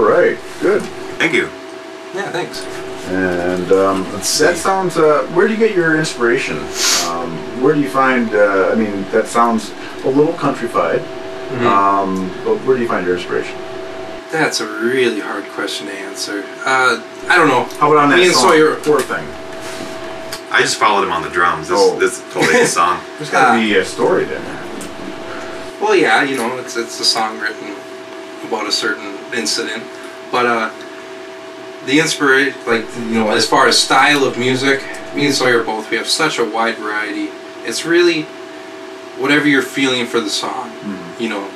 right, good. Thank you. Yeah, thanks. And that sounds. Where do you get your inspiration? Where do you find? I mean, that sounds a little countrified. But where do you find your inspiration? That's a really hard question to answer. I don't know. How about on that song, Sawyer Poor Thing? I just followed him on the drums. This is totally his song. There's got to be a story then. Well, yeah, you know, it's a song written about a certain incident, but the inspiration, like, you know, as far as style of music, me and Sawyer both, we have such a wide variety. It's really whatever you're feeling for the song. You know,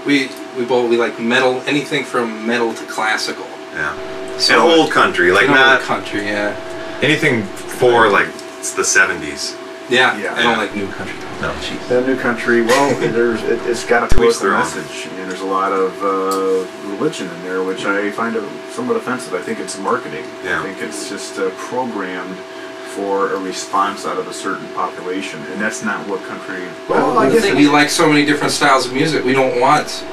we like metal, anything from metal to classical. Yeah. So, and old country, like not old country, yeah. Anything for like the 70s. Yeah. I don't like new country. No. Jeez. The new country, well, it's got a political message, and there's a lot of religion in there, which I find somewhat offensive. I think it's marketing. Yeah. I think it's just programmed for a response out of a certain population, and that's not what country. Well, I guess we like so many different styles of music. We don't want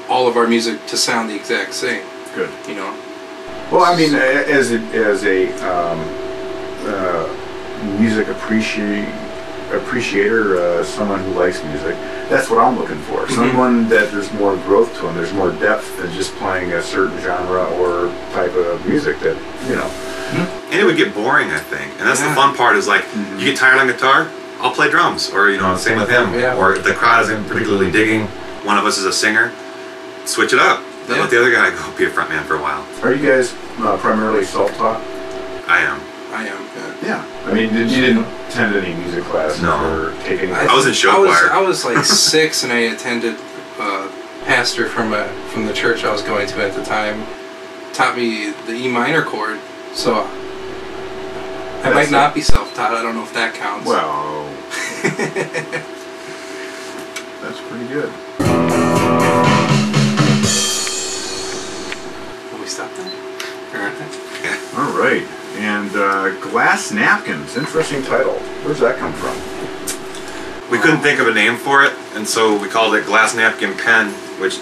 all of our music to sound the exact same. Good. You know. Well, I mean, as a music appreciator, someone who likes music, that's what I'm looking for. Someone that there's more growth to them, there's more depth than just playing a certain genre or type of music that, you know. And it would get boring, I think. And that's the fun part is like, you get tired on guitar, I'll play drums. Or, you know, same with him. Or if the crowd isn't particularly digging, one of us is a singer, switch it up. Let the other guy go be a front man for a while. Are you guys primarily self-taught? I am. Yeah. I mean, you didn't attend any music classes or take any? I was in show choir. I was like 6, and I attended pastor from the church I was going to at the time. Taught me the E minor chord, so I might not be self-taught. I don't know if that counts. Well, that's pretty good. Will we stop there? All right. And Glass Napkins, interesting title. Where's that come from? We couldn't think of a name for it, and so we called it Glass Napkin Pen, which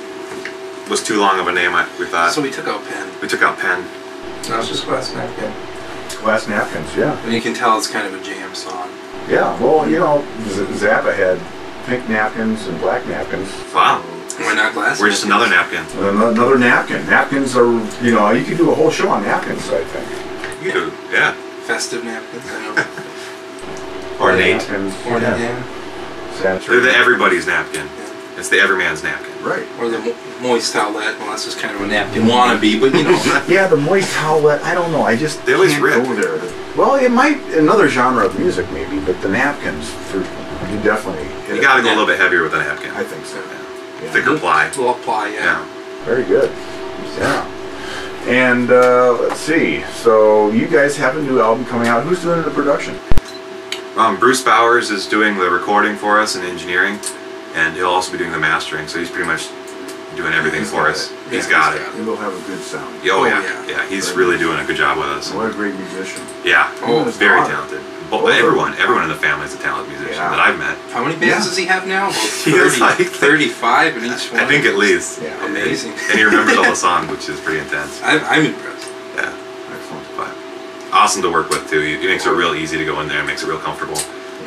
was too long of a name, we thought. So we took out pen. We took out pen. No, it's just Glass Napkin. Glass Napkins, yeah. And you can tell it's kind of a jam song. Yeah, well, you know, Zappa had pink napkins and black napkins. Wow. Why not glass? We're just another napkin. Another napkin. Napkins are, you know, you could do a whole show on napkins, I think. You do, yeah. Festive napkins, I know. Ornate. Napkins. Ornate, yeah. They're the everybody's napkin. Yeah. It's the everyman's napkin. Right. Or the moist towelette. Well, that's just kind of a napkin wannabe, but you know. Yeah, the moist towelette, I don't know. I just they always can't rip. go there. Well, it might, another genre of music maybe, but the napkins, you definitely hit You gotta go a little bit heavier with a napkin. I think so. Yeah. Thicker ply. Well, ply, yeah. Very good. Yeah. And let's see. So you guys have a new album coming out. Who's doing the production? Bruce Bowers is doing the recording for us and engineering, and he'll also be doing the mastering. So he's pretty much doing everything for us. He's got it. And we'll have a good sound. Oh yeah. He's really doing a good job with us. What a great musician. Yeah. Very talented. Everyone in the family is a talented musician that I've met. How many bands does he have now? About 30, he has like 35 in each one. I think at least. Yeah. Amazing. And he remembers all the songs, which is pretty intense. I'm impressed. Yeah. Excellent. But awesome to work with too. He makes it real easy to go in there. Makes it real comfortable,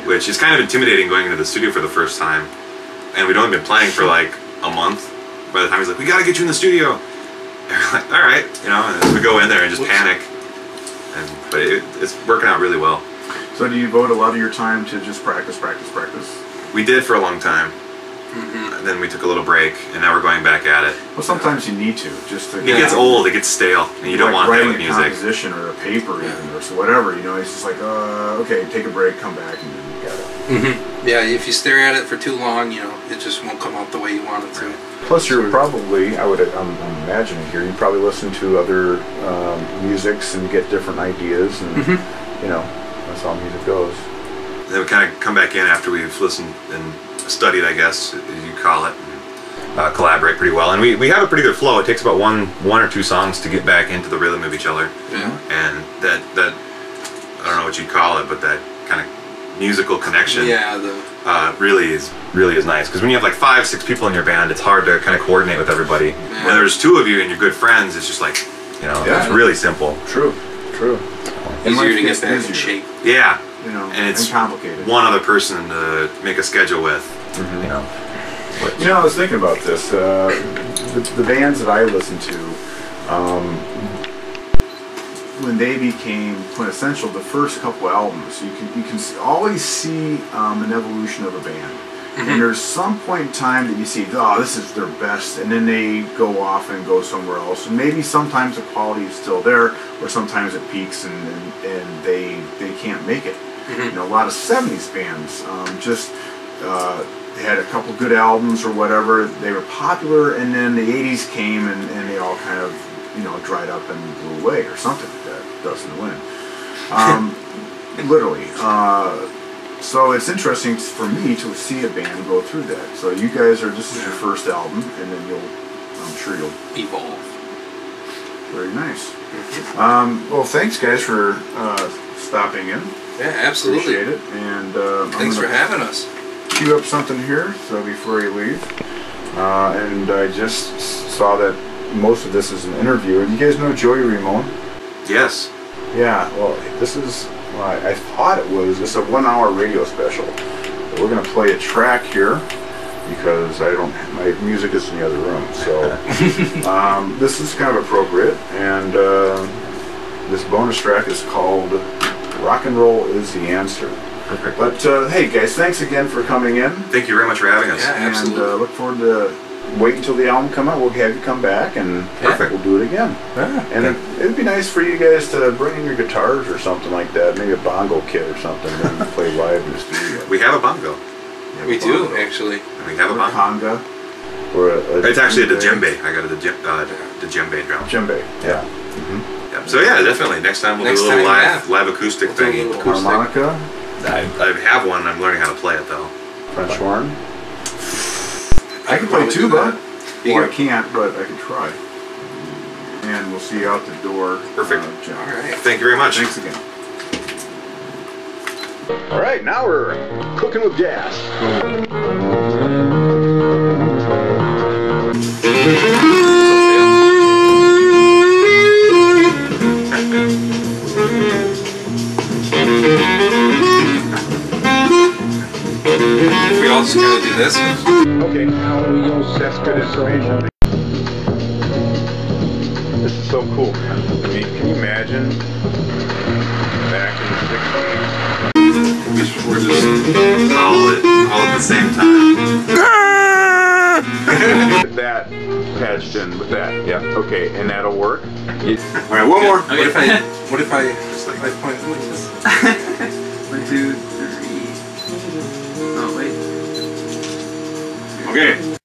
which is kind of intimidating going into the studio for the first time. And we'd only been playing for like a month. By the time he's like, "We got to get you in the studio," and we're like, "All right," you know. And we go in there and just panic. But it's working out really well. So do you devote a lot of your time to just practice? We did for a long time. And then we took a little break, and now we're going back at it. Well, sometimes you need to, just to. It gets old, it gets stale, and you don't want that with music. Writing a composition or a paper even, or so whatever, you know, it's just like, okay, take a break, come back, and then you got it. Yeah, if you stare at it for too long, you know, it just won't come out the way you want it to. Plus, you're probably, I'm imagining here, you probably listen to other musics and get different ideas, and you know, that's how music goes. And then we kind of come back in after we've listened and studied, I guess you call it, and collaborate pretty well. And we have a pretty good flow. It takes about one or two songs to get back into the rhythm of each other. Yeah. And that I don't know what you'd call it, but that kind of musical connection. Yeah, really is nice, because when you have like 5, 6 people in your band, it's hard to kind of coordinate with everybody. Yeah. When there's 2 of you and you're good friends, it's just like, you know, it's really simple. True. easier to get back in shape. Yeah, You know, and it's complicated. one other person to make a schedule with. Mm-hmm. You know. You know, I was thinking about this. The bands that I listened to, when they became quintessential, the first couple albums, you can always see an evolution of a band. Mm-hmm. And there's some point in time that you see, oh, this is their best, and then they go off and go somewhere else. And maybe sometimes the quality is still there, or sometimes it peaks and they can't make it. Mm-hmm. You know, a lot of '70s bands they had a couple good albums or whatever. They were popular, and then the '80s came and they all kind of, you know, dried up and blew away or something like that. Dust in the wind. Literally. So it's interesting for me to see a band go through that. So you guys this is your first album, and then I'm sure you'll evolve. Very nice. Well, thanks guys for stopping in. Yeah, absolutely. Appreciate it. And thanks for having us. Cue up something here, so before you leave. And I just saw that most of this is an interview. And you guys know Joey Ramone? Yes. Yeah. Well, this is. I thought it was just a 1-hour radio special. But we're going to play a track here because my music is in the other room. So this is kind of appropriate. And this bonus track is called "Rock and Roll Is the Answer." Perfect. But hey, guys, thanks again for coming in. Thank you very much for having us. Yeah, absolutely. And look forward to wait until the album come out. We'll have you come back, and we'll do it again. Yeah. And it'd be nice for you guys to bring in your guitars or something like that, maybe a bongo kit or something, and play live in the studio. We have a bongo. We do, actually. We have a bongo. Conga. Or It's actually a djembe. I got a djembe drum. Djembe, yeah. Mm-hmm. Yeah. So yeah, definitely. Next time we'll do a little live acoustic thing. Harmonica. I have one. I'm learning how to play it though. French horn. I can play tuba. Well, I can't, but I can try. And we'll see you out the door. Perfect. Jim. All right. Thank you very much. Thanks again. All right, now we're cooking with gas. We all just gotta do this. Okay, that's good information. This is so cool, man. I mean, can you imagine back in the '60s? We're just all at the same time. Get that patched in with that. Yeah. Okay, and that'll work. All right, one more. Okay. What if I just like point like this? 1, 2, 3. Oh wait. Okay.